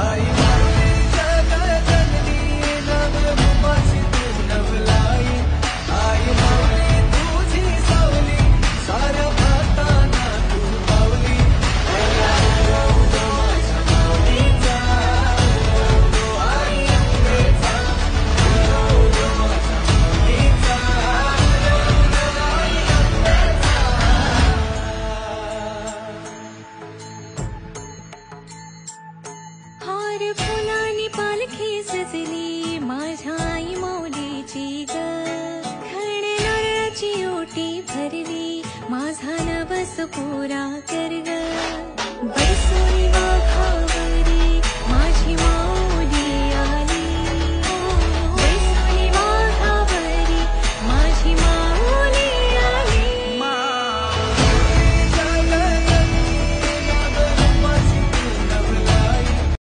आई माऊली जगजननी नवरूपाची तू नवलाई आई माऊली तुझी सावली साऱ्या भक्तांना तू पावली माझ्या माऊलीचा आई अंबेचा माझ्या माऊलीचा आई अंबेचा हार फुलांनी पालखी सजली माझ्या आई माऊलीची ग खण नारळाची ओटी भरली माझा नवस पुरा कर ग